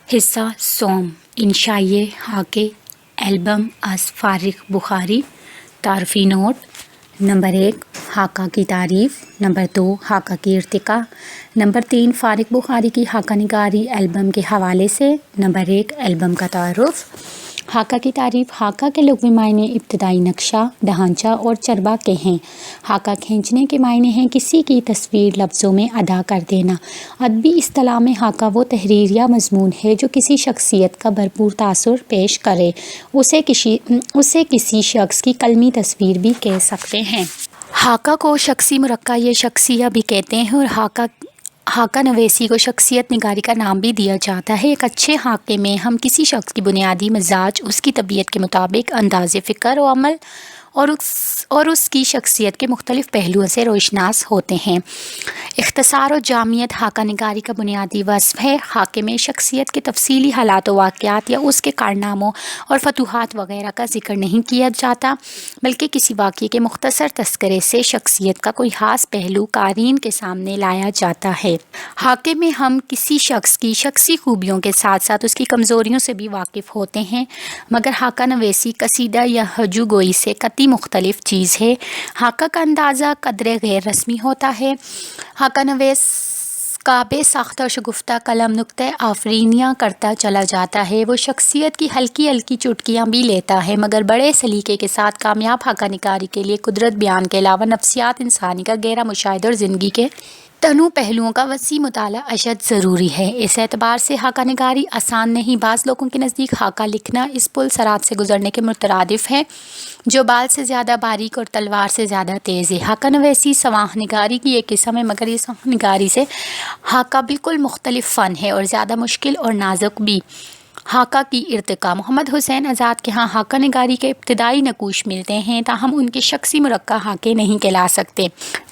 حصہ سوم انشائیہ حاکہ البم از فارغ بخاری. تعارفی نوٹ: نمبر 1 حاکہ کی تعریف. نمبر 2 حاکہ کی ارتقاء. نمبر 3 فارغ بخاری کی حاکہ نگاری البم کے حوالے سے. نمبر 1 البم کا تعارف. حاکہ کی تعریف. حاکہ کے لغوی معنی ابتدائی نقشہ، ڈھانچہ اور چربا کے ہیں. حاکہ کھینچنے کے معنی ہیں کسی کی تصویر لفظوں میں ادا کر دینا. ادبی اصطلاح میں حاکہ وہ تحریر یا مضمون ہے جو کسی شخصیت کا بھرپور تاثر پیش کرے. اسے کسی شخص کی قلمی تصویر بھی کہہ سکتے ہیں. حاکہ کو شخصی مرقع یا شخصیہ بھی کہتے ہیں اور حاکہ نویسی کو شخصیت نگاری کا نام بھی دیا جاتا ہے. ایک اچھے حاکے میں ہم کسی شخص کی بنیادی مزاج، اس کی طبیعت کے مطابق انداز فکر و عمل اور اس کی شخصیت کے مختلف پہلوؤں سے روشناس ہوتے ہیں. اختصار و جامعیت حاکہ نگاری کا بنیادی وصف ہے. حاکے میں شخصیت کے تفصیلی حالات و واقعات یا اس کے کارناموں اور فتوحات وغیرہ کا ذکر نہیں کیا جاتا، بلکہ کسی واقعے کے مختصر تذکرے سے شخصیت کا کوئی خاص پہلو قارئین کے سامنے لایا جاتا ہے. حاکے میں ہم کسی شخص کی شخصی خوبیوں کے ساتھ ساتھ اس کی کمزوریوں سے بھی واقف ہوتے ہیں، مگر حاکہ نویسی قصیدہ یا ہجو گوئی سے قطعی مختلف چیز ہے. حاکہ کا اندازہ قدرے غیر رسمی ہوتا ہے. حاکہ نویس کا بے ساختہ اور شگفتہ قلم نکتہ آفرینیاں کرتا چلا جاتا ہے. وہ شخصیت کی ہلکی ہلکی چٹکیاں بھی لیتا ہے، مگر بڑے سلیقے کے ساتھ کامیاب حاکہ نگاری کے لیے قدرت بیان کے علاوہ نفسیات انسانی کا گہرا مشاہدہ اور زندگی کے تنوع پہلوؤں کا وسیع مطالعہ اشد ضروری ہے. اس اعتبار سے حاکہ نگاری آسان نہیں. بعض لوگوں کے نزدیک حاکہ لکھنا اس پل صراط سے گزرنے کے مترادف ہے جو بال سے زیادہ باریک اور تلوار سے زیادہ تیز ہے. حاکہ نویسی سواہ نگاری کی ایک قسم ہے، مگر یہ سواہ نگاری سے حاکہ بالکل مختلف فن ہے اور زیادہ مشکل اور نازک بھی. حاکہ کی ارتقاء. محمد حسین آزاد کے ہاں حاکہ نگاری کے ابتدائی نقوش ملتے ہیں، تاہم ان کے شخصی مرقع حاکے نہیں کہلا سکتے.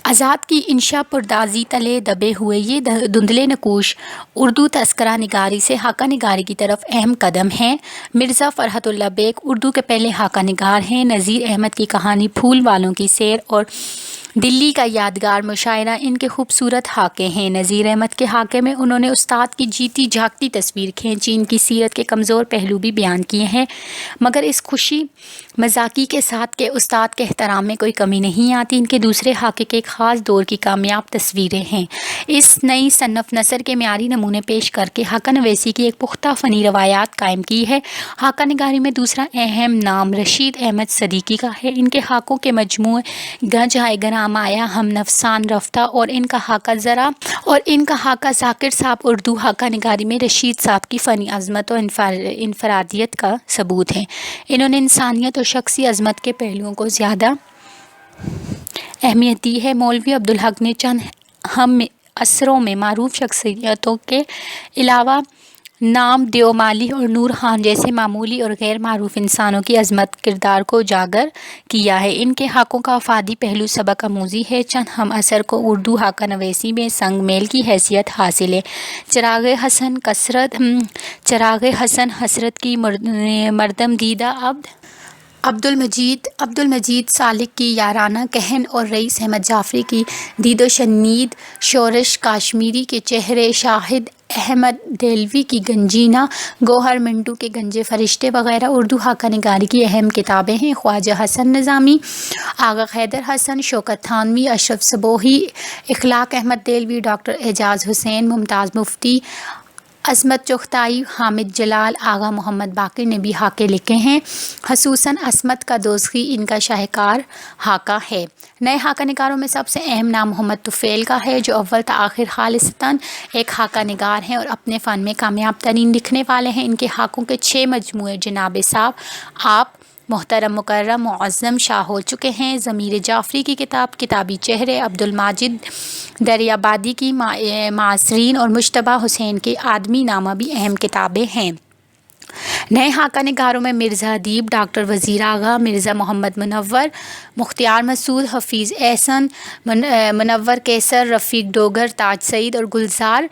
آزاد کی انشا پردازی تلے دبے ہوئے یہ دھندلے نقوش اردو تذکرہ نگاری سے حاکہ نگاری کی طرف اہم قدم ہیں. مرزا فرحت اللہ بیگ اردو کے پہلے حاکہ نگار ہیں. نذیر احمد کی کہانی پھول والوں کی سیر اور دلی کا یادگار مشاعرہ ان کے خوبصورت حاکے ہیں. نذیر احمد کے حاکے میں انہوں نے استاد کی جیتی جاگتی تصویر کھینچی، ان کی سیرت کے کمزور پہلو بھی بیان کیے ہیں، مگر اس خوشی مذاقی کے ساتھ کہ استاد کے احترام میں کوئی کمی نہیں آتی. ان کے دوسرے حاکے کے ایک خاص دور کی کامیاب تصویریں ہیں. اس نئی صنف نثر کے معیاری نمونے پیش کر کے حاکہ نویسی کی ایک پختہ فنی روایات قائم کی ہے. حاکہ نگاری میں دوسرا اہم نام رشید احمد صدیقی کا ہے. ان کے حاکوں کے مجموعے گنج آئے گرام آیا، ہم نفسان رفتہ اور ان کا حاکہ ذاکر صاحب اردو حاکہ نگاری میں رشید صاحب کی فنی عظمت و انفرادیت کا ثبوت ہے. انہوں نے انسانیت اور شخصی عظمت کے پہلوؤں کو زیادہ اہمیت دی ہے. مولوی عبدالحق نے چند ہم عصروں میں معروف شخصیتوں کے علاوہ نام دیومالی اور نور خان جیسے معمولی اور غیر معروف انسانوں کی عظمت کردار کو اجاگر کیا ہے. ان کے حاکوں کا افادی پہلو سبق آموزی ہے. چند ہم عصر کو اردو حاکہ نویسی میں سنگ میل کی حیثیت حاصل ہے. چراغ حسن حسرت کی مردم دیدہ عبد المجید سالک کی یارانہ کہن اور رئیس احمد جعفری کی دید و شنید شورش، کاشمیری کے چہرے، شاہد احمد دہلوی کی گنجینہ، گوہر منٹو کے گنجے فرشتے وغیرہ اردو حاکہ نگاری کی اہم کتابیں ہیں. خواجہ حسن نظامی، آغا حیدر حسن، شوکت تھانوی، اشرف صبوحی، اخلاق احمد دہلوی، ڈاکٹر اعجاز حسین، ممتاز مفتی، عصمت چغتائی، حامد جلال، آغا محمد باقر نے بھی حاکے لکھے ہیں. خصوصاً عصمت کا دوزخی ان کا شاہکار حاکہ ہے. نئے حاکہ نگاروں میں سب سے اہم نام محمد طفیل کا ہے، جو اول تا آخر خالصتاً ایک حاکہ نگار ہیں اور اپنے فن میں کامیاب ترین لکھنے والے ہیں. ان کے حاکوں کے 6 مجموعے جناب صاحب، آپ، محترم مکرم، معظم شاہ ہو چکے ہیں. ضمیر جعفری کی کتاب کتابی چہرے، عبد الماجد دریابادی کی معاصرین اور مجتبیٰ حسین کے آدمی نامہ بھی اہم کتابیں ہیں. نئے حاکہ نگاروں میں مرزا ادیب، ڈاکٹر وزیر آغا، مرزا محمد منور، مختار مسعود، حفیظ احسن، منور کیسر، رفیق ڈوگر، تاج سعید اور گلزار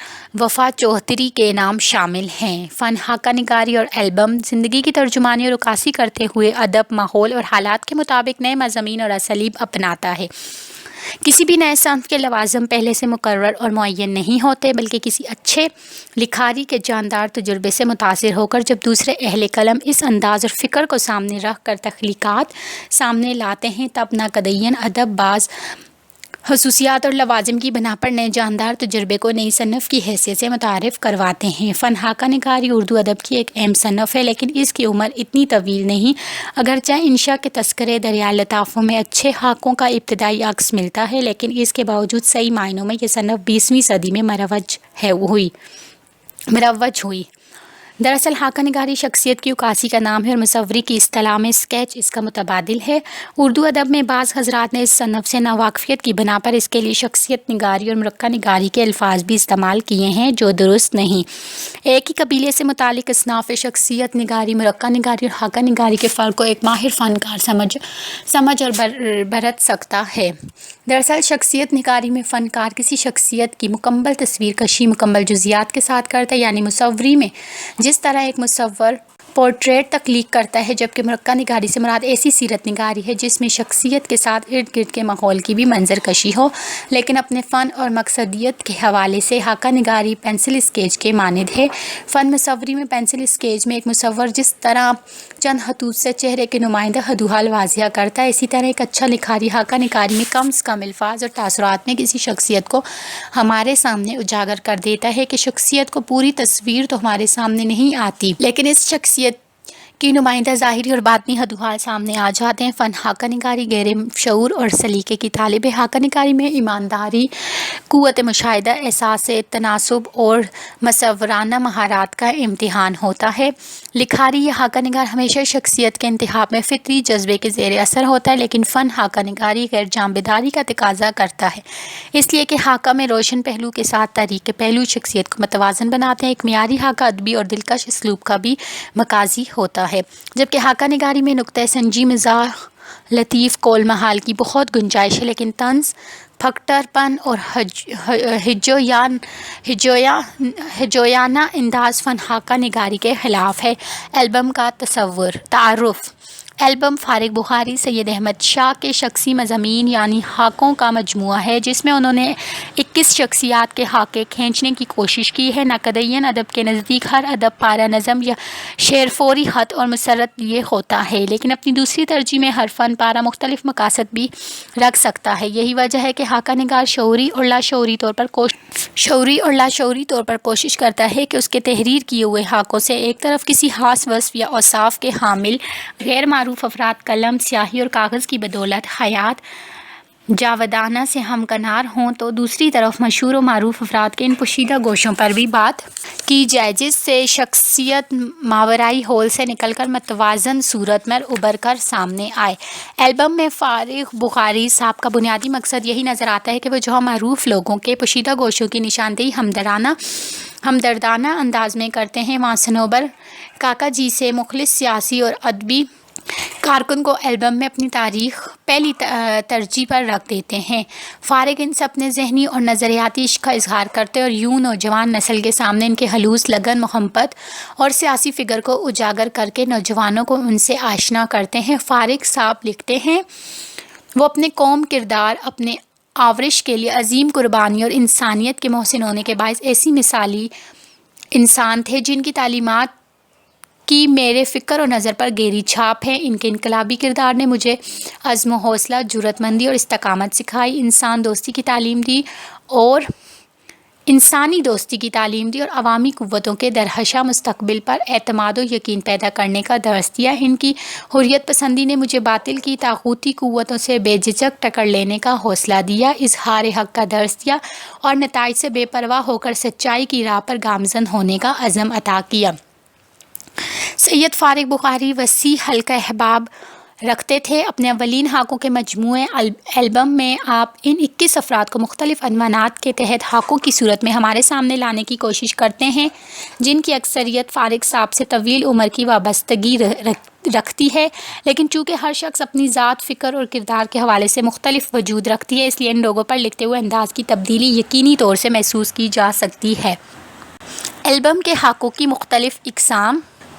وفا چوہدری کے نام شامل ہیں. فن حاکہ نگاری اور البم زندگی کی ترجمانی اور عکاسی کرتے ہوئے ادب، ماحول اور حالات کے مطابق نئے مضامین اور اسالیب اپناتا ہے. کسی بھی نئے صنف کے لوازم پہلے سے مقرر اور معین نہیں ہوتے، بلکہ کسی اچھے لکھاری کے جاندار تجربے سے متاثر ہو کر جب دوسرے اہل قلم اس انداز اور فکر کو سامنے رکھ کر تخلیقات سامنے لاتے ہیں، تب ناقدین ادب بعض خصوصیات اور لوازم کی بنا پر نئے جاندار تجربے کو نئی صنف کی حیثیت سے متعارف کرواتے ہیں۔ فن خاکہ نگاری اردو ادب کی ایک اہم صنف ہے، لیکن اس کی عمر اتنی طویل نہیں۔ اگرچہ انشا کے تذکرے دریائے لطافوں میں اچھے خاکوں کا ابتدائی عکس ملتا ہے، لیکن اس کے باوجود صحیح معنوں میں یہ صنف 20ویں صدی میں مروج ہوئی۔ دراصل خاکہ نگاری شخصیت کی عکاسی کا نام ہے اور مصوری کی اصطلاح میں اسکیچ اس کا متبادل ہے۔ اردو ادب میں بعض حضرات نے اس صنف سے ناواقفیت کی بنا پر اس کے لیے شخصیت نگاری اور مرقع نگاری کے الفاظ بھی استعمال کیے ہیں، جو درست نہیں۔ ایک ہی قبیلے سے متعلق اصناف شخصیت نگاری، مرقع نگاری اور خاکہ نگاری کے فرق کو ایک ماہر فنکار سمجھ اور برت سکتا ہے۔ دراصل شخصیت نگاری میں فنکار کسی شخصیت کی مکمل تصویر کشی مکمل جزیات کے ساتھ کرتا ہے، یعنی مصوری میں جس طرح ایک مصور پورٹریٹ تخلیق کرتا ہے، جبکہ مرقع نگاری سے مراد ایسی سیرت نگاری ہے جس میں شخصیت کے ساتھ ارد گرد کے ماحول کی بھی منظر کشی ہو۔ لیکن اپنے فن اور مقصدیت کے حوالے سے خاکہ نگاری پینسل اسکیچ کے مانند ہے۔ فن مصوری میں پینسل اسکیچ میں ایک مصور جس طرح چند خطوط سے چہرے کے نمائندہ حدوحال واضح کرتا ہے، اسی طرح ایک اچھا لکھاری خاکہ نگاری میں کم از کم الفاظ اور تاثرات میں کسی شخصیت کو ہمارے سامنے اجاگر کر دیتا ہے کہ شخصیت کو پوری تصویر تو ہمارے سامنے نہیں آتی، لیکن اس شخصیت کی نمائندہ ظاہری اور باطنی حدوحال سامنے آ جاتے ہیں۔ فن خاکہ نگاری گہرے شعور اور سلیقے کی طالب ہے۔ خاکہ نگاری میں ایمانداری، قوت مشاہدہ، احساس تناسب اور مصورانہ مہارات کا امتحان ہوتا ہے۔ لکھاری یا خاکہ نگار ہمیشہ شخصیت کے انتخاب میں فطری جذبے کے زیر اثر ہوتا ہے، لیکن فن خاکہ نگاری غیر جانبداری کا تقاضا کرتا ہے، اس لیے کہ خاکہ میں روشن پہلو کے ساتھ تاریک پہلو شخصیت کو متوازن بناتے ہیں۔ ایک معیاری خاکہ ادبی اور دلکش اسلوب کا بھی مقاضی ہوتا ہے، جبکہ خاکہ نگاری میں نکتہ سنجی، مزاح، لطیف قول محال کی بہت گنجائش ہے، لیکن طنز، پھکٹر پن اور ہجویانہ انداز فن خاکہ نگاری کے خلاف ہے۔ البم کا تعارف: البم فارغ بخاری سید احمد شاہ کے شخصی مضامین یعنی خاکوں کا مجموعہ ہے، جس میں انہوں نے 21 شخصیات کے خاکے کھینچنے کی کوشش کی ہے۔ ناقدین ادب کے نزدیک ہر ادب پارہ نظم یا شعر فوری خط اور مسرت لیے ہوتا ہے، لیکن اپنی دوسری ترجیح میں ہر فن پارہ مختلف مقاصد بھی رکھ سکتا ہے۔ یہی وجہ ہے کہ خاکہ نگار شعوری اور لاشعوری طور پر کوشش کرتا ہے کہ اس کے تحریر کیے ہوئے خاکوں سے ایک طرف کسی خاص وصف یا اوصاف کے حامل غیر معروف افراد قلم، سیاہی اور کاغذ کی بدولت حیات جاودانہ سے ہمکنار ہوں، تو دوسری طرف مشہور و معروف افراد کے ان پوشیدہ گوشوں پر بھی بات کی جائے، جس سے شخصیت ماورائی ہول سے نکل کر متوازن صورت میں ابھر کر سامنے آئے۔ البم میں فارغ بخاری صاحب کا بنیادی مقصد یہی نظر آتا ہے کہ وہ جہاں معروف لوگوں کے پوشیدہ گوشوں کی نشاندہی ہمدردانہ انداز میں کرتے ہیں، وہاں صنوبر کاکا جی سے مخلص سیاسی اور ادبی کارکن کو البم میں اپنی تاریخ پہلی ترجیح پر رکھ دیتے ہیں۔ فارغ ان سے اپنے ذہنی اور نظریاتی عشق کا اظہار کرتے اور یوں نوجوان نسل کے سامنے ان کے خلوص، لگن، محبت اور سیاسی فکر کو اجاگر کر کے نوجوانوں کو ان سے آشنا کرتے ہیں۔ فارغ صاحب لکھتے ہیں، وہ اپنے قوم کردار، اپنے آورش کے لیے عظیم قربانی اور انسانیت کے محسن ہونے کے باعث ایسی مثالی انسان تھے جن کی تعلیمات کی میرے فکر و نظر پر گہری چھاپ ہے۔ ان کے انقلابی کردار نے مجھے عزم و حوصلہ، جرأت مندی اور استقامت سکھائی، انسانی دوستی کی تعلیم دی اور عوامی قوتوں کے درخشاں مستقبل پر اعتماد و یقین پیدا کرنے کا درس دیا۔ ان کی حریت پسندی نے مجھے باطل کی طاغوتی قوتوں سے بے جھجک ٹکر لینے کا حوصلہ دیا، اظہار حق کا درس دیا اور نتائج سے بے پرواہ ہو کر سچائی کی راہ پر گامزن ہونے کا عزم عطا کیا۔ سید فارغ بخاری وسیع حلقہ احباب رکھتے تھے۔ اپنے اولین خاکوں کے مجموعے البم میں آپ ان 21 افراد کو مختلف عنوانات کے تحت خاکوں کی صورت میں ہمارے سامنے لانے کی کوشش کرتے ہیں، جن کی اکثریت فارغ صاحب سے طویل عمر کی وابستگی رکھتی ہے، لیکن چونکہ ہر شخص اپنی ذات، فکر اور کردار کے حوالے سے مختلف وجود رکھتی ہے، اس لیے ان لوگوں پر لکھتے ہوئے انداز کی تبدیلی یقینی طور سے محسوس کی جا سکتی ہے۔ البم کے خاکوں کی مختلف اقسام: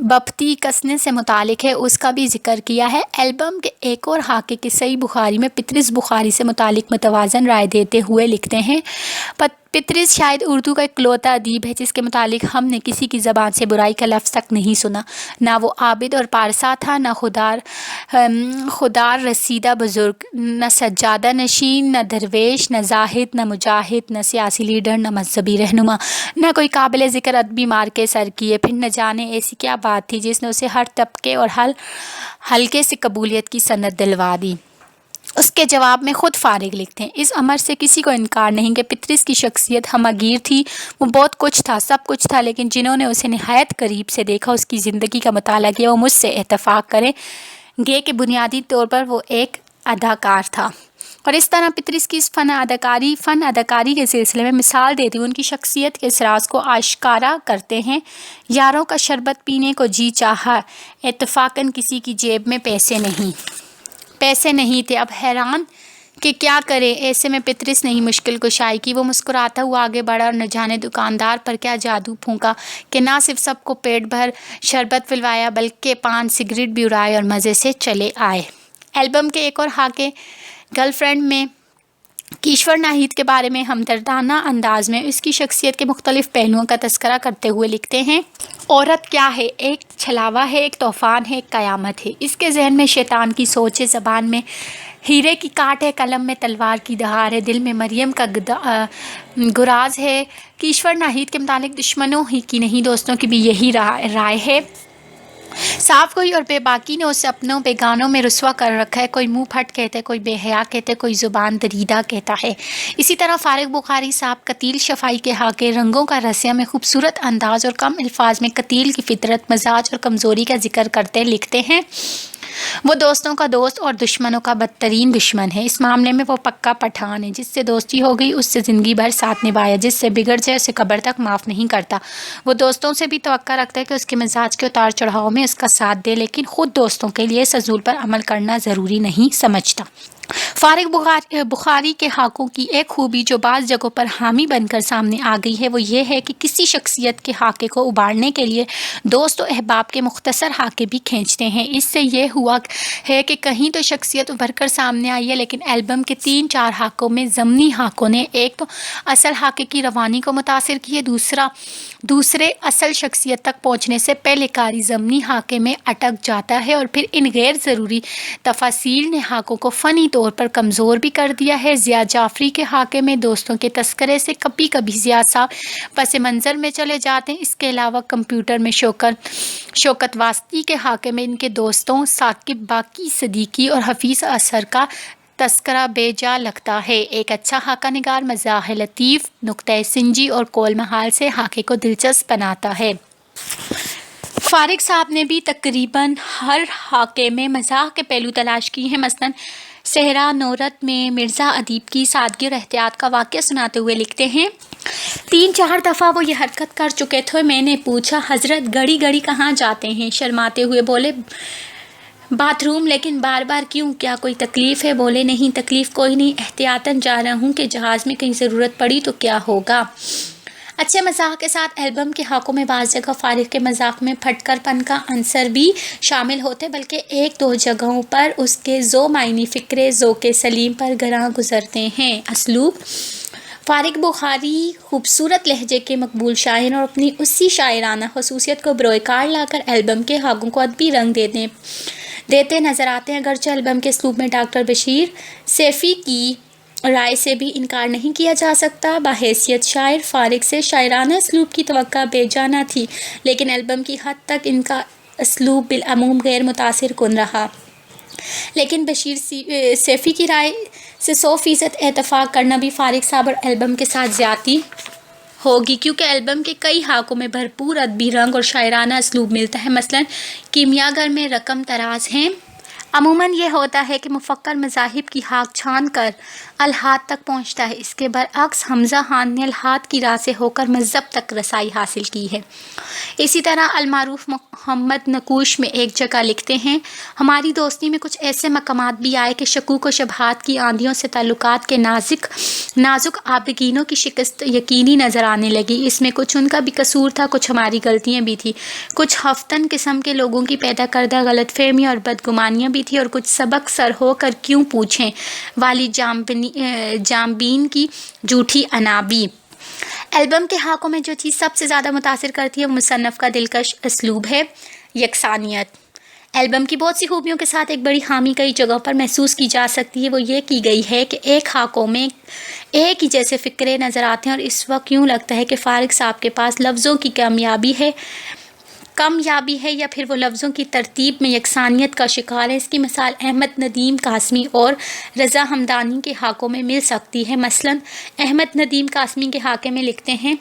بپتی کسنے سے متعلق ہے اس کا بھی ذکر کیا ہے۔ البم کے ایک اور حاکے کے صحیح بخاری میں پطرس بخاری سے متعلق متوازن رائے دیتے ہوئے لکھتے ہیں، پطرس شاید اردو کا اکلوتا ادیب ہے جس کے متعلق ہم نے کسی کی زبان سے برائی کا لفظ تک نہیں سنا۔ نہ وہ عابد اور پارسا تھا، نہ خودار رسیدہ بزرگ، نہ سجادہ نشین، نہ درویش، نہ زاہد، نہ مجاہد، نہ سیاسی لیڈر، نہ مذہبی رہنما، نہ کوئی قابل ذکر ادبی مارکے سر کیے۔ پھر نہ جانے ایسی کیا بات تھی جس نے اسے ہر طبقے اور حلقے سے قبولیت کی سند دلوا دی۔ اس کے جواب میں خود فارغ لکھتے ہیں، اس امر سے کسی کو انکار نہیں کہ پطرس کی شخصیت ہمہ گیر تھی، وہ بہت کچھ تھا، سب کچھ تھا، لیکن جنہوں نے اسے نہایت قریب سے دیکھا، اس کی زندگی کا مطالعہ کیا، وہ مجھ سے اتفاق کریں گے کہ بنیادی طور پر وہ ایک اداکار تھا۔ اور اس طرح پطرس کی اس فن اداکاری کے سلسلے میں مثال دیتے ہوئے ان کی شخصیت کے اس راز کو آشکارا کرتے ہیں۔ یاروں کا شربت پینے کو جی چاہا، اتفاقاً کسی کی جیب میں پیسے نہیں تھے، اب حیران کہ کیا کرے، ایسے میں پطرس نے ہی مشکل کشائی کی۔ وہ مسکراتا ہوا آگے بڑھا اور نہ جانے دکاندار پر کیا جادو پھونکا کہ نہ صرف سب کو پیٹ بھر شربت پلوایا بلکہ پان سگریٹ بھی اڑائے اور مزے سے چلے آئے۔ البم کے ایک اور حاکے گرل فرینڈ میں کیشور ناہید کے بارے میں ہمدردانہ انداز میں اس کی شخصیت کے مختلف پہلوؤں کا تذکرہ کرتے ہوئے لکھتے ہیں، عورت کیا ہے؟ ایک چھلاوا ہے، ایک طوفان ہے، ایک قیامت ہے، اس کے ذہن میں شیطان کی سوچ ہے، زبان میں ہیرے کی کاٹ ہے، قلم میں تلوار کی دھار ہے، دل میں مریم کا گراز ہے۔ کیشور ناہید کے متعلق دشمنوں ہی کی نہیں دوستوں کی بھی یہی رائے ہے۔ صاف گوئی اور بے باکی نے اسے اپنوں بیگانوں میں رسوا کر رکھا ہے، کوئی منہ پھٹ کہتا ہے، کوئی بے حیا کہتا ہے، کوئی زبان دریدہ کہتا ہے۔ اسی طرح فارغ بخاری صاحب قتیل شفائی کے حاکے، رنگوں کا رسیا میں خوبصورت انداز اور کم الفاظ میں قتیل کی فطرت، مزاج اور کمزوری کا ذکر کرتے لکھتے ہیں، وہ دوستوں کا دوست اور دشمنوں کا بدترین دشمن ہے۔ اس معاملے میں وہ پکا پٹھان ہے، جس سے دوستی ہو گئی اس سے زندگی بھر ساتھ نبھایا، جس سے بگڑ جائے اسے قبر تک معاف نہیں کرتا۔ وہ دوستوں سے بھی توقع رکھتا ہے کہ اس کے مزاج کے اتار چڑھاؤ میں اس کا ساتھ دے، لیکن خود دوستوں کے لیے اس اصول پر عمل کرنا ضروری نہیں سمجھتا۔ فارغ بخاری کے حاکوں کی ایک خوبی جو بعض جگہوں پر حامی بن کر سامنے آ گئی ہے وہ یہ ہے کہ کسی شخصیت کے حاکے کو ابھارنے کے لیے دوست و احباب کے مختصر حاکے بھی کھینچتے ہیں۔ اس سے یہ ہوا ہے کہ کہیں تو شخصیت ابھر کر سامنے آئی ہے، لیکن البم کے 3-4 حاکوں میں ضمنی حاکوں نے ایک تو اصل حاکے کی روانی کو متاثر کیے، دوسرے اصل شخصیت تک پہنچنے سے پہلے کاری ضمنی حاکے میں اٹک جاتا ہے، اور پھر ان غیر ضروری تفاصیل نے حاکوں کو فنی طور پر کمزور بھی کر دیا ہے۔ ضیاء جعفری کے حاکے میں دوستوں کے تذکرے سے کبھی کبھی ضیاء صاحب پس منظر میں چلے جاتے ہیں۔ اس کے علاوہ کمپیوٹر میں شوکت واسطی کے حاکے میں ان کے دوستوں ثاقب باقی صدیقی اور حفیظ اثر کا تذکرہ بے جا لگتا ہے۔ ایک اچھا حاکہ نگار مزاح لطیف، نکتہ سنجی اور قول محال سے حاکے کو دلچسپ بناتا ہے۔ فارغ صاحب نے بھی تقریباً ہر حاکے میں مزاح کے پہلو تلاش کیے ہیں۔ مثلاً صحرا نورت میں مرزا ادیب کی سادگی اور احتیاط کا واقعہ سناتے ہوئے لکھتے ہیں، 3-4 دفعہ وہ یہ حرکت کر چکے تھے، میں نے پوچھا حضرت گڑی گڑی کہاں جاتے ہیں؟ شرماتے ہوئے بولے باتھ روم، لیکن بار بار کیوں؟ کیا کوئی تکلیف ہے؟ بولے نہیں تکلیف کوئی نہیں، احتیاطاً جا رہا ہوں کہ جہاز میں کہیں ضرورت پڑی تو کیا ہوگا۔ اچھے مزاح کے ساتھ البم کے حاکوں میں بعض جگہ فارغ کے مذاق میں پھٹ کر پن کا عنصر بھی شامل ہوتے، بلکہ 1-2 جگہوں پر اس کے ذو معنی فکرے ذوق سلیم پر گراں گزرتے ہیں۔ اسلوب فارغ بخاری خوبصورت لہجے کے مقبول شاعر اور اپنی اسی شاعرانہ خصوصیت کو بروئے کار لا کر البم کے حاکوں کو ادبی رنگ دیتے نظر آتے ہیں۔ اگرچہ البم کے اسلوب میں ڈاکٹر بشیر سیفی کی رائے سے بھی انکار نہیں کیا جا سکتا، بحیثیت شاعر فارغ سے شاعرانہ اسلوب کی توقع بے جا نہ تھی، لیکن البم کی حد تک ان کا اسلوب بالعموم غیر متاثر کن رہا۔ لیکن بشیر سیفی کی رائے سے 100% اتفاق کرنا بھی فارغ صاحب اور البم کے ساتھ زیادتی ہوگی، کیونکہ البم کے کئی حاکوں میں بھرپور ادبی رنگ اور شاعرانہ اسلوب ملتا ہے۔ مثلاً کیمیا گر میں رقم طراز ہیں۔ عموماً یہ ہوتا ہے کہ مفکر مذاہب کی ہاک چھان کر الحاد تک پہنچتا ہے، اس کے برعکس حمزہ خان نے الحاد کی راہ سے ہو کر مذہب تک رسائی حاصل کی ہے۔ اسی طرح المعروف محمد نقوش میں ایک جگہ لکھتے ہیں، ہماری دوستی میں کچھ ایسے مقامات بھی آئے کہ شکوک و شبہات کی آندھیوں سے تعلقات کے نازک نازک آبگینوں کی شکست یقینی نظر آنے لگی۔ اس میں کچھ ان کا بھی قصور تھا، کچھ ہماری غلطیاں بھی تھیں، کچھ ہفتن قسم کے لوگوں کی پیدا کردہ غلط فہمیاں اور بدگمانیاں بھی تھیں، اور کچھ سبق سر ہو کر کیوں پوچھیں والی جامبین کی جھوٹی انابی۔ البم کے حقوں میں جو چیز سب سے زیادہ متاثر کرتی ہے وہ مصنف کا دلکش اسلوب ہے، یکسانیت۔ البم کی بہت سی خوبیوں کے ساتھ ایک بڑی خامی کئی جگہوں پر محسوس کی جا سکتی ہے، وہ یہ کی گئی ہے کہ ایک خاکوں میں ایک ہی جیسے فقرے نظر آتے ہیں، اور اس وقت یوں لگتا ہے کہ فارغ صاحب کے پاس لفظوں کی کمیابی ہے یا پھر وہ لفظوں کی ترتیب میں یکسانیت کا شکار ہے۔ اس کی مثال احمد ندیم قاسمی اور رضا ہمدانی کے حقوں میں مل سکتی ہے۔ مثلاً احمد ندیم قاسمی کے حاکے میں لکھتے ہیں،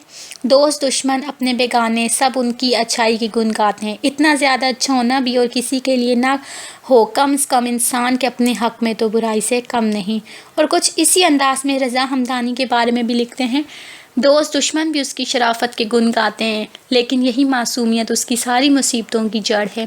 دوست دشمن اپنے بیگانے سب ان کی اچھائی کی گن گاتے ہیں، اتنا زیادہ اچھا ہونا بھی اور کسی کے لیے نہ ہو کم از کم انسان کے اپنے حق میں تو برائی سے کم نہیں۔ اور کچھ اسی انداز میں رضا ہمدانی کے بارے میں بھی لکھتے ہیں، دوست دشمن بھی اس کی شرافت کے گن گاتے ہیں، لیکن یہی معصومیت اس کی ساری مصیبتوں کی جڑ ہے۔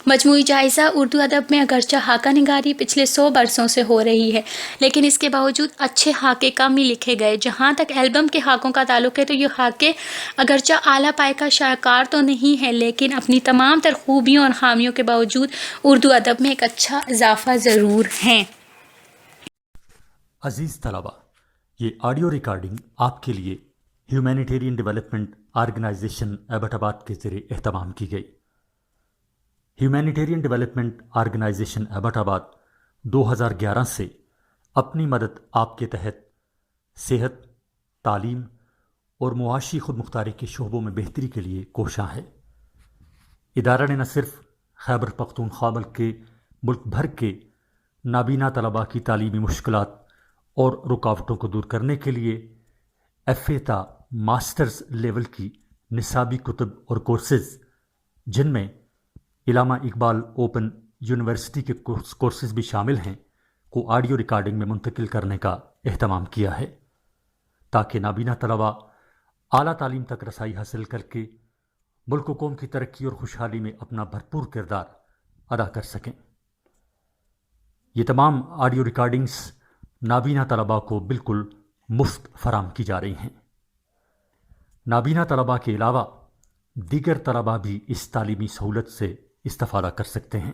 مجموعی جائزہ اردو ادب میں اگرچہ خاکہ نگاری پچھلے 100 برسوں سے ہو رہی ہے، لیکن اس کے باوجود اچھے خاکے کم ہی لکھے گئے۔ جہاں تک البم کے خاکوں کا تعلق ہے تو یہ خاکے اگرچہ اعلیٰ پائے کا شاہکار تو نہیں ہے، لیکن اپنی تمام تر خوبیوں اور خامیوں کے باوجود اردو ادب میں ایک اچھا اضافہ ضرور ہیں۔ عزیز طلبہ، یہ آڈیو ریکارڈنگ آپ کے لیے ہیومینیٹیرین ڈیولپمنٹ آرگنائزیشن ایبٹ آباد کے ذریعے اہتمام کی گئی۔ ہیومینیٹیرین ڈیولپمنٹ آرگنائزیشن ایبٹ آباد 2011 سے اپنی مدد آپ کے تحت صحت، تعلیم اور معاشی خود مختاری کے شعبوں میں بہتری کے لیے کوشاں ہے۔ ادارہ نے نہ صرف خیبر پختونخوا بلکہ ملک بھر کے نابینا طلباء کی تعلیمی مشکلات اور رکاوٹوں کو دور کرنے کے لیے FA تا ماسٹرز لیول کی نصابی کتب اور کورسز، جن میں علامہ اقبال اوپن یونیورسٹی کے کورسز بھی شامل ہیں، کو آڈیو ریکارڈنگ میں منتقل کرنے کا اہتمام کیا ہے، تاکہ نابینا طلباء اعلیٰ تعلیم تک رسائی حاصل کر کے ملک و قوم کی ترقی اور خوشحالی میں اپنا بھرپور کردار ادا کر سکیں۔ یہ تمام آڈیو ریکارڈنگز نابینا طلباء کو بالکل مفت فراہم کی جا رہی ہیں۔ نابینا طلباء کے علاوہ دیگر طلباء بھی اس تعلیمی سہولت سے استفادہ کر سکتے ہیں۔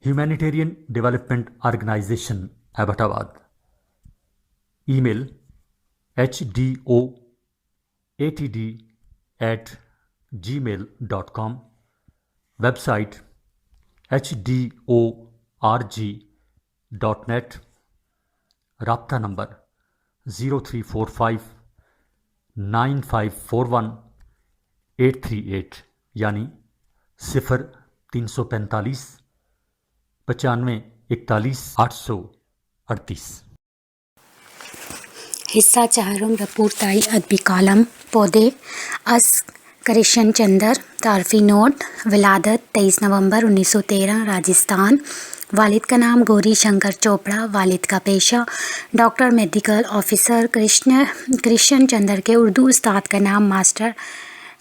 ہیومینیٹیرین ڈیولپمنٹ آرگنائزیشن ایبٹ آباد، ای میل HDOATD@gmail.com، ویب سائٹ HDORG.net، رابطہ نمبر 03459541-838، یعنی 0345 9541 838۔ حصہ چہارم، رپورتائی ادبی کالم پودے از کرشن چندر۔ تعارفی نوٹ: ولادت 23 نومبر 1913، راجستھان۔ والد کا نام گوری شنکر چوپڑا، والد کا پیشہ doctor medical officer. Krishan Chander کے اردو استاد کا نام ماسٹر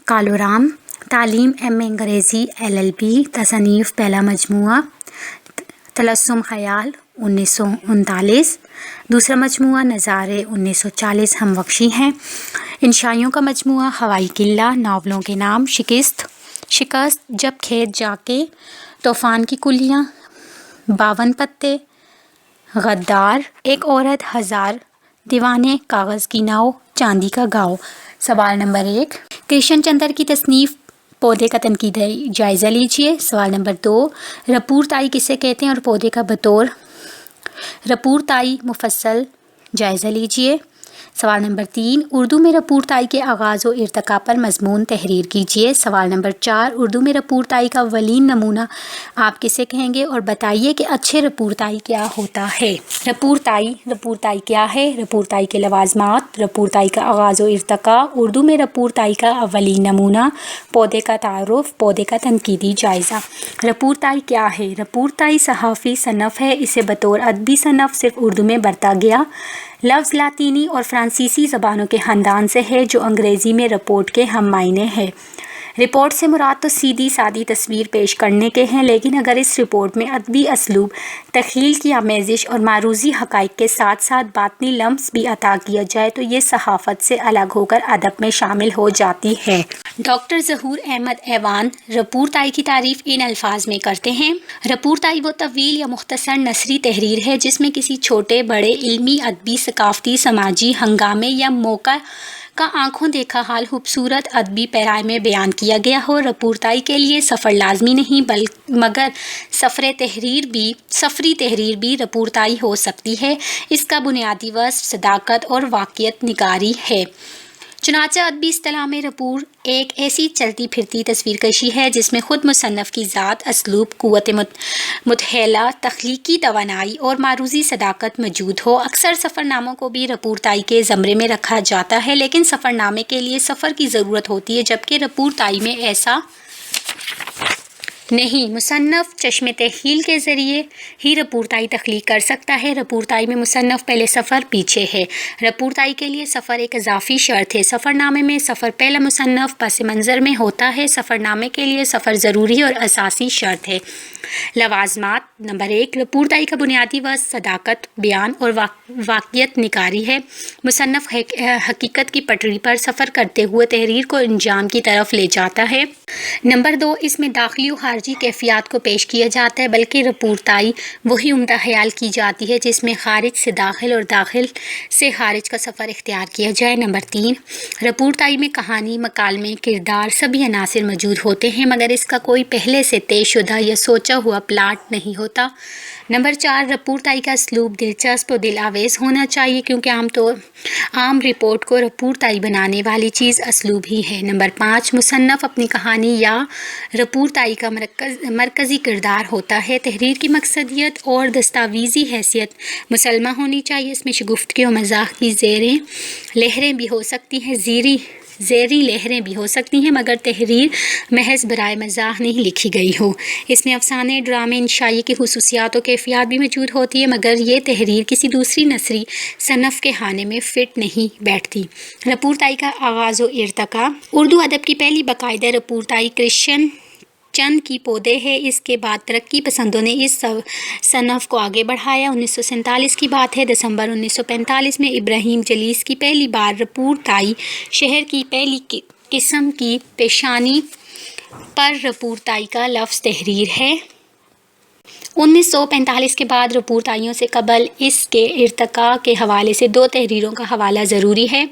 کالورام۔ تعلیم MA انگریزی LLB۔ تصنیف: پہلا مجموعہ طلسم خیال 1939، دوسرا مجموعہ نظارے 1940 ہم بخشی ہیں۔ انشائیوں کا مجموعہ ہوائی قلعہ۔ ناولوں کے نام: شکست، جب کھیت جا کے، طوفان کی کلیاں، 52 پتے، غدار، ایک عورت، ہزار دیوانے، کاغذ کی ناؤ، چاندی کا گاؤ۔ سوال نمبر 1، کرشن چندر کی تصنیف پودے کا تنقیدی جائزہ لیجیے۔ سوال نمبر 2، رپورتائی کسے کہتے ہیں اور پودے کا بطور رپورتائی مفصل جائزہ لیجیے۔ سوال نمبر 3، اردو میں رپورتائی کے آغاز و ارتقاء پر مضمون تحریر کیجیے۔ سوال نمبر 4، اردو میں رپورتائی کا اولین نمونہ آپ کسے کہیں گے اور بتائیے کہ اچھے رپورتائی کیا ہوتا ہے۔ رپورتائی کیا ہے؟ رپورتائی کے لوازمات، رپورتائی کا آغاز و ارتقاء، اردو میں رپورتائی کا اولین نمونہ، پودے کا تعارف، پودے کا تنقیدی جائزہ۔ رپورتائی کیا ہے؟ رپورتائی صحافی صنف ہے، اسے بطور ادبی صنف صرف اردو میں برتا گیا لفظ لاطینی اور فرانسیسی زبانوں کے خاندان سے ہے، جو انگریزی میں رپورٹ کے ہم معنی ہے۔ رپورٹ سے مراد تو سیدھی سادی تصویر پیش کرنے کے ہیں، لیکن اگر اس رپورٹ میں ادبی اسلوب، تخیل کی آمیزش اور معروضی حقائق کے ساتھ ساتھ باطنی لمس بھی عطا کیا جائے تو یہ صحافت سے الگ ہو کر ادب میں شامل ہو جاتی ہے۔ ڈاکٹر ظہور احمد ایوان رپورتائی کی تعریف ان الفاظ میں کرتے ہیں: رپورتائی وہ طویل یا مختصر نثری تحریر ہے جس میں کسی چھوٹے بڑے علمی، ادبی، ثقافتی، سماجی ہنگامے یا موقع کا آنکھوں دیکھا حال خوبصورت ادبی پیرائے میں بیان کیا گیا ہو۔ رپورتائی کے لیے سفر لازمی نہیں مگر سفری تحریر بھی رپورتائی ہو سکتی ہے۔ اس کا بنیادی وصف صداقت اور واقعیت نگاری ہے۔ چنانچہ ادبی اصطلاح میں رپور ایک ایسی چلتی پھرتی تصویر کشی ہے جس میں خود مصنف کی ذات، اسلوب، قوت متحلہ، تخلیقی توانائی اور معروضی صداقت موجود ہو۔ اکثر سفر ناموں کو بھی رپورتائی کے زمرے میں رکھا جاتا ہے، لیکن سفر نامے کے لیے سفر کی ضرورت ہوتی ہے، جبکہ رپورتائی میں ایسا نہیں۔ مصنف چشم تخیل کے ذریعے ہی رپورتائی تخلیق کر سکتا ہے۔ رپورتائی میں مصنف پہلے سفر پیچھے ہے۔ رپورتائی کے لیے سفر ایک اضافی شرط ہے۔ سفر نامے میں سفر پہلا مصنف پس منظر میں ہوتا ہے۔ سفر نامے کے لیے سفر ضروری اور اساسی شرط ہے۔ لوازمات: نمبر 1، رپورتائی کا بنیادی وصف صداقت، بیان اور واقعیت نگاری ہے۔ مصنف حقیقت کی پٹری پر سفر کرتے ہوئے تحریر کو انجام کی طرف لے جاتا ہے۔ نمبر 2، اس میں داخلی و خارجی کیفیات کو پیش کیا جاتا ہے، بلکہ رپورتائی وہی عمدہ خیال کی جاتی ہے جس میں خارج سے داخل اور داخل سے خارج کا سفر اختیار کیا جائے۔ نمبر 3، رپورتائی میں کہانی، مکالمے، کردار سبھی عناصر موجود ہوتے ہیں مگر اس کا کوئی پہلے سے طے شدہ یا سوچا ہوا پلاٹ نہیں ہوتا۔ نمبر 4، رپورتائی کا اسلوب دلچسپ و دل آویز ہونا چاہیے کیونکہ عام رپورٹ کو رپورتائی بنانے والی چیز اسلوب ہی ہے۔ نمبر 5، مصنف اپنی کہانی یا رپورتائی کا مرکزی کردار ہوتا ہے۔ تحریر کی مقصدیت اور دستاویزی حیثیت مسلمہ ہونی چاہیے۔ اس میں شگفتگی و مزاح کی زیریں لہریں بھی ہو سکتی ہیں مگر تحریر محض برائے مزاح نہیں لکھی گئی ہو۔ اس میں افسانے، ڈرامے، انشائیے کی خصوصیات و کیفیات بھی موجود ہوتی ہے مگر یہ تحریر کسی دوسری نثری صنف کے خانے میں فٹ نہیں بیٹھتی۔ رپورتائی کا آغاز و ارتقاء: اردو ادب کی پہلی باقاعدہ رپورتائی کرشن چند کی پودے ہے۔ اس کے بعد ترقی پسندوں نے اس صنف کو آگے بڑھایا۔ 1947 کی بات ہے، دسمبر 1945 میں ابراہیم جلیس کی پہلی بار رپورتائی شہر کی پہلی قسم کی پیشانی پر رپورتائی کا لفظ تحریر ہے۔ 1945 کے بعد رپورتائیوں سے قبل اس کے ارتقاء کے حوالے سے 2 تحریروں کا حوالہ ضروری ہے۔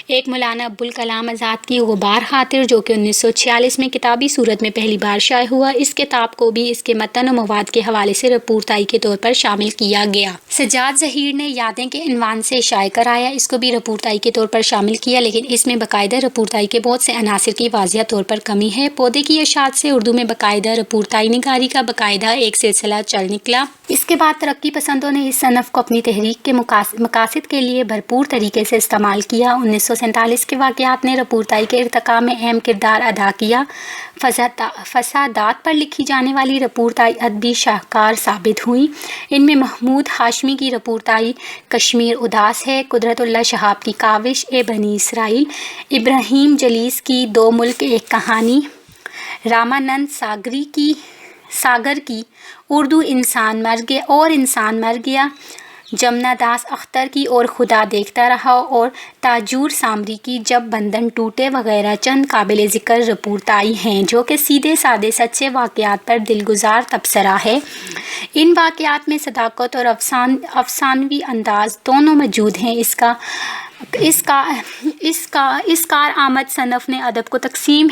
ایک مولانا ابوالکلام آزاد کی غبار خاطر جو کہ 1946 میں کتابی صورت میں پہلی بار شائع ہوا۔ اس کتاب کو بھی اس کے متن و مواد کے حوالے سے رپورتائی کے طور پر شامل کیا گیا۔ سجاد ظہیر نے یادیں کے عنوان سے شائع کرایا، اس کو بھی رپورتائی کے طور پر شامل کیا لیکن اس میں باقاعدہ رپورتائی کے بہت سے عناصر کی واضح طور پر کمی ہے۔ پودے کی اشاعت سے اردو میں باقاعدہ رپورتائی نگاری کا باقاعدہ ایک سلسلہ چل نکلا۔ اس کے بعد ترقی پسندوں نے اس صنف کو اپنی تحریک کے مقاصد کے لیے بھرپور طریقے سے استعمال کیا۔ 1947 کے واقعات نے رپورتائی کے ارتقاء میں اہم کردار ادا کیا۔ فسادات پر لکھی جانے والی رپورتائی ادبی شاہکار ثابت ہوئی۔ ان میں محمود ہاشمی کی رپورتائی کشمیر اداس ہے، قدرت اللہ شہاب کی کاوش بنی اسرائیل، ابراہیم جلیس کی 2 ملک ایک کہانی، رامانند ساگر کی اردو انسان مر گیا، جمنا داس اختر کی اور خدا دیکھتا رہا اور تاجور سامری کی جب بندھن ٹوٹے وغیرہ چند قابل ذکر رپورتائی ہیں جو کہ سیدھے سادے سچے واقعات پر دلگزار تبصرہ ہے۔ ان واقعات میں صداقت اور افسانوی انداز دونوں موجود ہیں۔ اس کارآمد صنف نے ادب کو تقسیم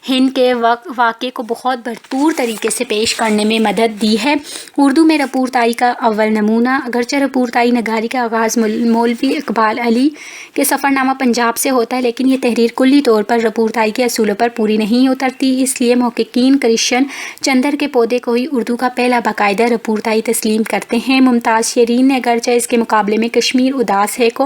ہند کے واقعے کو بہت بھرپور طریقے سے پیش کرنے میں مدد دی ہے۔ اردو میں رپورتائی کا اول نمونہ اگرچہ رپورتائی نگاری کا آغاز مولوی اقبال علی کے سفر نامہ پنجاب سے ہوتا ہے لیکن یہ تحریر کلی طور پر رپورتائی کے اصولوں پر پوری نہیں اترتی، اس لیے محققین کرشن چندر کے پودے کو ہی اردو کا پہلا باقاعدہ رپورتائی تسلیم کرتے ہیں۔ ممتاز شیرین نے اگرچہ اس کے مقابلے میں کشمیر اداس ہے کو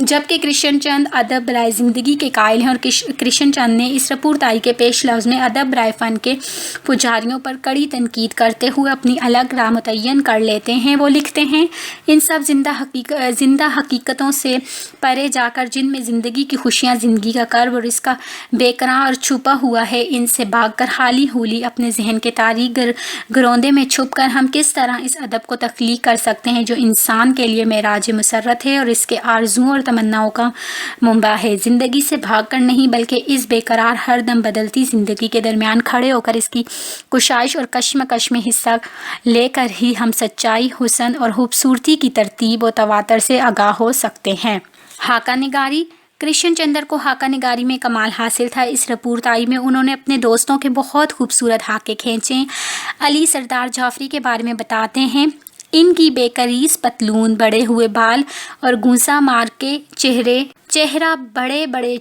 جبکہ کرشن چند ادب برائے زندگی کے قائل ہیں اور کرشن چند نے اس رپورتائی کے پیش لفظ میں ادب برائے فن کے پجاریوں پر کڑی تنقید کرتے ہوئے اپنی الگ راہ متعین کر لیتے ہیں۔ وہ لکھتے ہیں، ان سب زندہ حقیقتوں سے پرے جا کر جن میں زندگی کی خوشیاں، زندگی کا کرب اور اس کا بے قرار چھپا ہوا ہے، ان سے بھاگ کر حالی ہولی اپنے ذہن کے تاریک گروندے میں چھپ کر ہم کس طرح اس ادب کو تخلیق کر سکتے ہیں جو انسان کے لیے معراج مسرت ہے اور اس کے آرزوؤں اور تمناؤں کا منبع ہے۔ زندگی سے بھاگ کر نہیں بلکہ اس بے قرار ہر دم بدلتی زندگی کے درمیان کھڑے ہو کر اس کی کشائش اور کشمکش میں حصہ لے کر ہی ہم سچائی، حسن اور خوبصورتی کی ترتیب و تواتر سے آگاہ ہو سکتے ہیں۔ خاکہ نگاری۔ کرشن چندر کو خاکہ نگاری میں کمال حاصل تھا۔ اس رپورتائی میں انہوں نے اپنے دوستوں کے بہت خوبصورت خاکے کھینچے۔ علی سردار جعفری کے بارے میں بتاتے ہیں، ان کی بے کریز پتلون، بڑے ہوئے بال اور گونسا مار کے چہرہ بڑے بڑے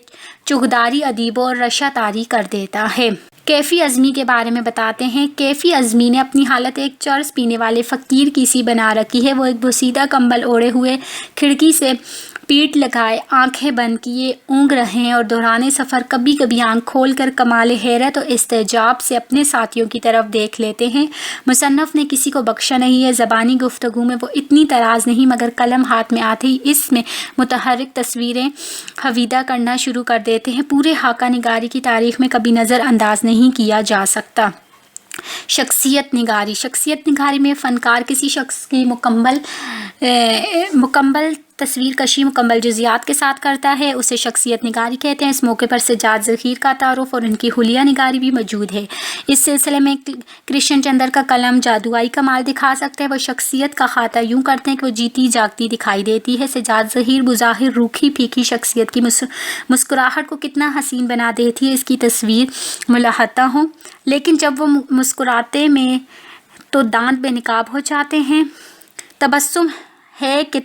چغداری ادیبوں اور رشا طاری کر دیتا ہے۔ کیفی اعظمی کے بارے میں بتاتے ہیں، کیفی اعظمی نے اپنی حالت ایک چرس پینے والے فقیر کی سی بنا رکھی ہے۔ وہ ایک بوسیدہ کمبل اوڑھے ہوئے کھڑکی سے پیٹھ لگائے آنکھیں بند کیے اونگ رہے ہیں اور دوران سفر کبھی کبھی آنکھ کھول کر کمال حیرت و استعجاب سے اپنے ساتھیوں کی طرف دیکھ لیتے ہیں۔ مصنف نے کسی کو بخشا نہیں ہے۔ زبانی گفتگو میں وہ اتنی طراز نہیں، مگر قلم ہاتھ میں آتے ہی اس میں متحرک تصویریں حویدہ کرنا شروع کر دیتے ہیں۔ پورے خاکہ نگاری کی تاریخ میں کبھی نظر انداز نہیں کیا جا سکتا۔ شخصیت نگاری۔ شخصیت نگاری میں فنکار کسی شخص کی مکمل تصویر کشی مکمل جزیات کے ساتھ کرتا ہے، اسے شخصیت نگاری کہتے ہیں۔ اس موقع پر سجاد ظہیر کا تعارف اور ان کی حلیہ نگاری بھی موجود ہے۔ اس سلسلے میں کرشن چندر کا قلم جادوئی کمال دکھا سکتا ہے۔ وہ شخصیت کا احاطہ یوں کرتے ہیں کہ وہ جیتی جاگتی دکھائی دیتی ہے۔ سجاد ظہیر بظاہر روکھی پھیکی شخصیت کی مسکراہٹ کو کتنا حسین بنا دیتی ہے، اس کی تصویر ملاحظہ ہو، لیکن جب وہ مسکراتے میں تو دانت بے نقاب ہو جاتے ہیں۔ تبسم ہے کہ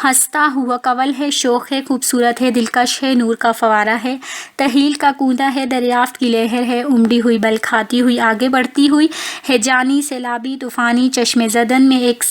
ہنستا ہوا قول ہے، شوق ہے، خوبصورت ہے، دلکش ہے، نور کا فوارہ ہے، تحیل کا کوندا ہے، دریافت کی لہر ہے، امڑی ہوئی بل کھاتی ہوئی آگے بڑھتی ہوئی ہے، جانی سیلابی طوفانی چشم زدن میں ایک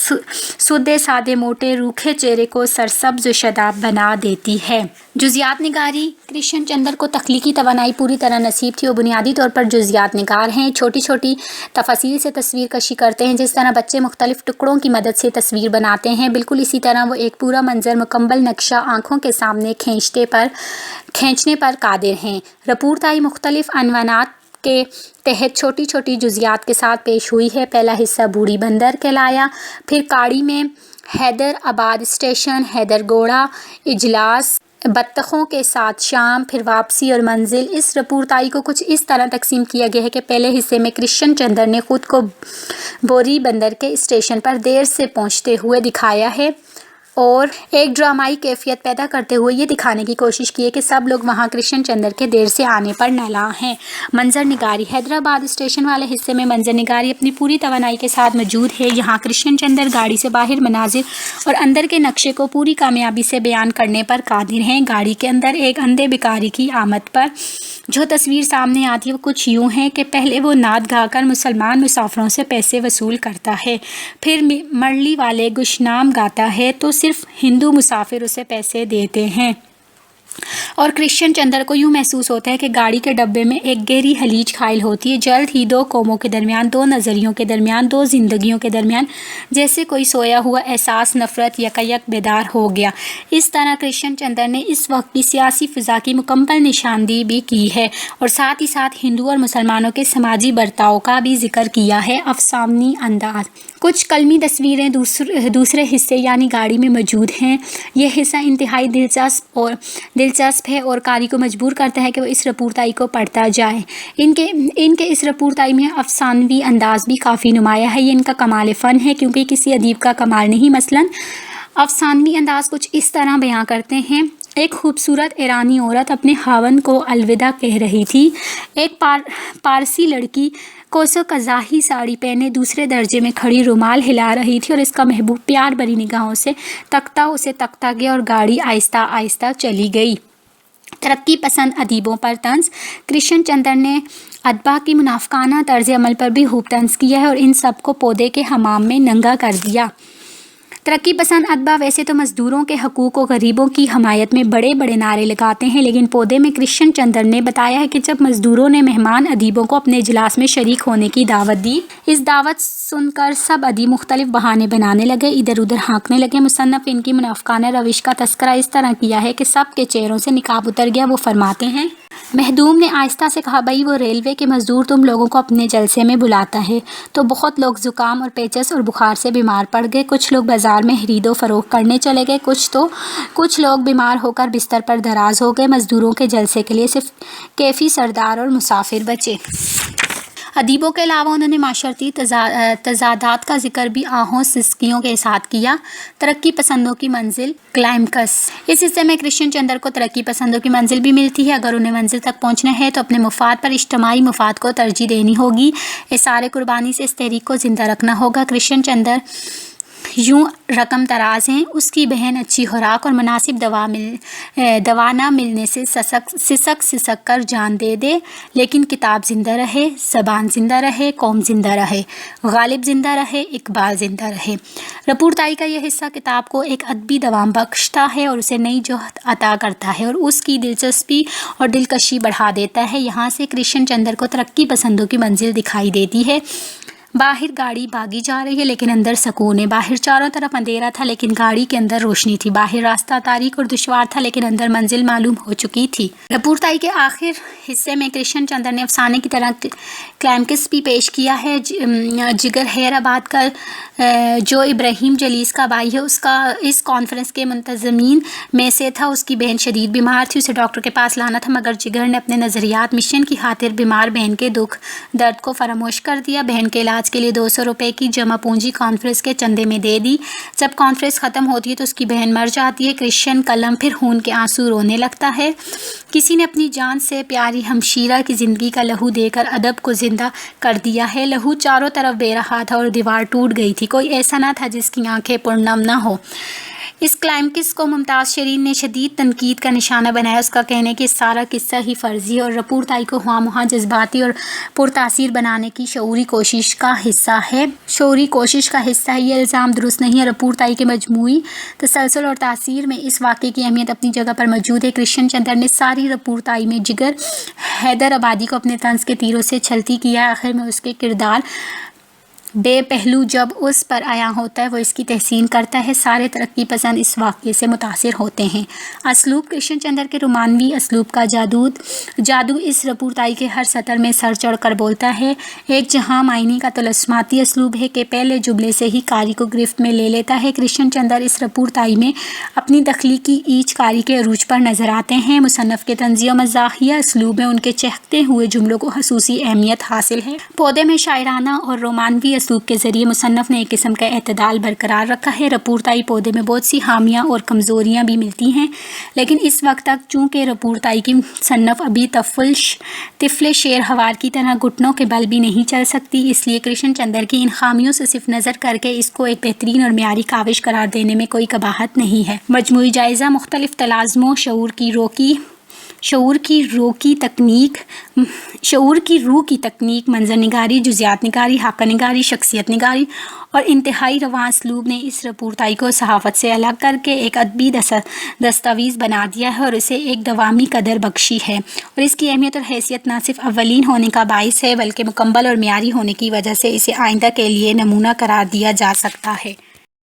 سدے سادے موٹے روکھے چہرے کو سرسبز و شاداب بنا دیتی ہے۔ جزیات نگاری۔ کرشن چندر کو تخلیقی توانائی پوری طرح نصیب تھی۔ وہ بنیادی طور پر جزیات نگار ہیں، چھوٹی چھوٹی تفاصیل سے تصویر کشی کرتے ہیں، جس طرح بچے مختلف ٹکڑوں کی مدد سے تصویر بناتے ہیں، بالکل اسی طرح وہ ایک پورا منظر مکمل نقشہ آنکھوں کے سامنے کھینچنے پر قادر ہیں۔ رپورتائی مختلف عنوانات کے تحت چھوٹی چھوٹی جزیات کے ساتھ پیش ہوئی ہے۔ پہلا حصہ بوڑھی بندر کہلایا، پھر کاڑی میں حیدر آباد اسٹیشن، حیدر گوڑا اجلاس، بطخوں کے ساتھ شام، پھر واپسی اور منزل۔ اس رپورتائی کو کچھ اس طرح تقسیم کیا گیا ہے کہ پہلے حصے میں کرشن چندر نے خود کو بوری بندر کے اسٹیشن پر دیر سے پہنچتے ہوئے دکھایا ہے اور ایک ڈرامائی کیفیت پیدا کرتے ہوئے یہ دکھانے کی کوشش کی ہے کہ سب لوگ وہاں کرشن چندر کے دیر سے آنے پر نالاں ہیں۔ منظر نگاری۔ حیدرآباد اسٹیشن والے حصے میں منظر نگاری اپنی پوری توانائی کے ساتھ موجود ہے۔ یہاں کرشن چندر گاڑی سے باہر مناظر اور اندر کے نقشے کو پوری کامیابی سے بیان کرنے پر قادر ہیں۔ گاڑی کے اندر ایک اندھے بھکاری کی آمد پر جو تصویر سامنے آتی ہے وہ کچھ یوں ہے کہ پہلے وہ نعت گا کر مسلمان مسافروں سے پیسے وصول کرتا ہے، پھر مرلی والے گشنام گاتا ہے تو صرف ہندو مسافر اسے پیسے دیتے ہیں، اور کرشن چندر کو یوں محسوس ہوتا ہے کہ گاڑی کے ڈبے میں ایک گہری ہلیج حائل ہوتی ہے۔ جلد ہی دو قوموں کے درمیان، دو نظریوں کے درمیان، دو زندگیوں کے درمیان جیسے کوئی سویا ہوا احساس نفرت یکایک بیدار ہو گیا۔ اس طرح کرشن چندر نے اس وقت کی سیاسی فضا کی مکمل نشاندہی بھی کی ہے اور ساتھ ہی ساتھ ہندو اور مسلمانوں کے سماجی برتاؤ کا بھی ذکر کیا ہے۔ افسانوی انداز۔ کچھ قلمی تصویریں دوسرے حصے یعنی گاڑی میں موجود ہیں۔ یہ حصہ انتہائی دلچسپ ہے اور قاری کو مجبور کرتا ہے کہ وہ اس رپورتائی کو پڑھتا جائے۔ ان کے اس رپورتائی میں افسانوی انداز بھی کافی نمایاں ہے۔ یہ ان کا کمال فن ہے کیونکہ کسی ادیب کا کمال نہیں۔ مثلاً افسانوی انداز کچھ اس طرح بیان کرتے ہیں: ایک خوبصورت ایرانی عورت اپنے خاوند کو الوداع کہہ رہی تھی۔ ایک پارسی لڑکی کوسو قزاقی ساڑی پہنے دوسرے درجے میں کھڑی رومال ہلا رہی تھی اور اس کا محبوب پیار بھری نگاہوں سے اسے تکتا گیا اور گاڑی آہستہ آہستہ چلی گئی۔ ترقی پسند ادیبوں پر طنز۔ کرشن چندر نے ادبا کی منافقانہ طرز عمل پر بھی خوب طنز کیا ہے اور ان سب کو پودے کے حمام میں ننگا کر دیا۔ ترقی پسند ادبا ویسے تو مزدوروں کے حقوق و غریبوں کی حمایت میں بڑے بڑے نعرے لگاتے ہیں، لیکن پودے میں کرشن چندر نے بتایا ہے کہ جب مزدوروں نے مہمان ادیبوں کو اپنے اجلاس میں شریک ہونے کی دعوت دی، اس دعوت سن کر سب ادیب مختلف بہانے بنانے لگے، ادھر ادھر ہانکنے لگے۔ مصنف ان کی منافقانہ روش کا تذکرہ اس طرح کیا ہے کہ سب کے چہروں سے نقاب اتر گیا۔ وہ فرماتے ہیں، مخدوم نے آہستہ سے کہا، بھائی وہ ریلوے کے مزدور تم لوگوں کو اپنے جلسے میں بلاتا ہے۔ تو بہت لوگ زکام اور پیچس اور بخار سے بیمار پڑ گئے، کچھ لوگ بازار میں خرید و فروخت کرنے چلے گئے، کچھ لوگ بیمار ہو کر بستر پر دراز ہو گئے۔ مزدوروں کے جلسے کے لیے صرف کیفی سردار اور مسافر بچے۔ ادیبوں کے علاوہ انہوں نے معاشرتی تضادات کا ذکر بھی آہوں سسکیوں کے ساتھ کیا۔ ترقی پسندوں کی منزل کلائمکس۔ اس حصے میں کرشن چندر کو ترقی پسندوں کی منزل بھی ملتی ہے۔ اگر انہیں منزل تک پہنچنا ہے تو اپنے مفاد پر اجتماعی مفاد کو ترجیح دینی ہوگی، اثار قربانی سے اس تحریک کو زندہ رکھنا ہوگا۔ کرشن چندر یوں رقم تراز ہیں، اس کی بہن اچھی خوراک اور مناسب دوا نہ ملنے سے سسک کر جان دے دے، لیکن کتاب زندہ رہے، زبان زندہ رہے، قوم زندہ رہے، غالب زندہ رہے، اقبال زندہ رہے۔ رپورتائی کا یہ حصہ کتاب کو ایک ادبی دوام بخشتا ہے اور اسے نئی جوہر عطا کرتا ہے اور اس کی دلچسپی اور دلکشی بڑھا دیتا ہے۔ یہاں سے کرشن چندر کو ترقی پسندوں کی منزل دکھائی دیتی ہے۔ باہر گاڑی بھاگی جا رہی ہے لیکن اندر سکون ہے، باہر چاروں طرف اندھیرا تھا لیکن گاڑی کے اندر روشنی تھی، باہر راستہ تاریک اور دشوار تھا لیکن اندر منزل معلوم ہو چکی تھی۔ رپورتائی کے آخر حصے میں کرشن چندر نے افسانے کی طرح کلائمکس بھی پیش کیا ہے۔ جگر حیرآباد کا جو ابراہیم جلیس کا بھائی ہے، اس کانفرنس کے منتظمین میں سے تھا۔ اس کی بہن شدید بیمار تھی، اسے ڈاکٹر کے پاس لانا تھا، مگر جگر نے اپنے نظریات مشن کی خاطر بیمار بہن کے دکھ درد کو فراموش کر دیا۔ بہن کے علاج کے لیے 200 روپے کی جمع پونجی کانفرنس کے چندے میں دے دی۔ جب کانفرنس ختم ہوتی ہے تو اس کی بہن مر جاتی ہے۔ کرشن قلم پھر خون کے آنسو رونے لگتا ہے۔ کسی نے اپنی جان سے پیاری ہمشیرہ کی زندگی کا لہو دے کر ادب کو زندہ کر دیا ہے۔ لہو چاروں طرف بہہ رہا تھا اور دیوار ٹوٹ گئی تھی، کوئی ایسا نہ تھا جس کی آنکھیں پرنم نہ ہو۔ اس کلائمکس کو ممتاز شرین نے شدید تنقید کا نشانہ بنایا۔ اس کا کہنا ہے کہ سارا قصہ ہی فرضی ہے اور رپورتائی کو خواہ مخواہ جذباتی اور پرتاثیر بنانے کی شعوری کوشش کا حصہ ہے۔ یہ الزام درست نہیں ہے۔ رپورتائی کے مجموعی تسلسل اور تاثیر میں اس واقعے کی اہمیت اپنی جگہ پر موجود ہے۔ کرشن چندر نے ساری رپورتائی میں جگر حیدرآبادی کو اپنے طنز کے تیروں سے چھلتی کیا ہے۔ آخر میں اس کے کردار بے پہلو جب اس پر عیاں ہوتا ہے، وہ اس کی تحسین کرتا ہے۔ سارے ترقی پسند اس واقعے سے متاثر ہوتے ہیں۔ اسلوب کرشن چندر کے رومانوی اسلوب کا جادو اس رپورتائی کے ہر سطر میں سر چڑھ کر بولتا ہے۔ ایک جہاں معنی کا طلسماتی اسلوب ہے کہ پہلے جملے سے ہی قاری کو گرفت میں لے لیتا ہے۔ کرشن چندر اس رپورتائی میں اپنی تخلیقی ایج کاری کے عروج پر نظر آتے ہیں۔ مصنف کے طنزی و مزاحیہ اسلوب میں ان کے چہکتے ہوئے جملوں کو خصوصی اہمیت حاصل ہے۔ پودے میں شاعرانہ اور رومانوی اسلوب کے ذریعے مصنف نے ایک قسم کا اعتدال برقرار رکھا ہے۔ رپورتائی پودے میں بہت سی خامیاں اور کمزوریاں بھی ملتی ہیں، لیکن اس وقت تک چونکہ رپورتائی کی مصنف ابھی طفل شیر ہوار کی طرح گھٹنوں کے بل بھی نہیں چل سکتی، اس لیے کرشن چندر کی ان خامیوں سے صرف نظر کر کے اس کو ایک بہترین اور معیاری کاوش قرار دینے میں کوئی قباحت نہیں ہے۔ مجموعی جائزہ: مختلف تلازموں، شعور کی روح کی تکنیک، منظر نگاری، جزیات نگاری، خاکہ نگاری، شخصیت نگاری اور انتہائی رواں اسلوب نے اس رپورتائی کو صحافت سے الگ کر کے ایک ادبی دستاویز بنا دیا ہے اور اسے ایک دوامی قدر بخشی ہے، اور اس کی اہمیت اور حیثیت نہ صرف اولین ہونے کا باعث ہے بلکہ مکمل اور معیاری ہونے کی وجہ سے اسے آئندہ کے لیے نمونہ قرار دیا جا سکتا ہے۔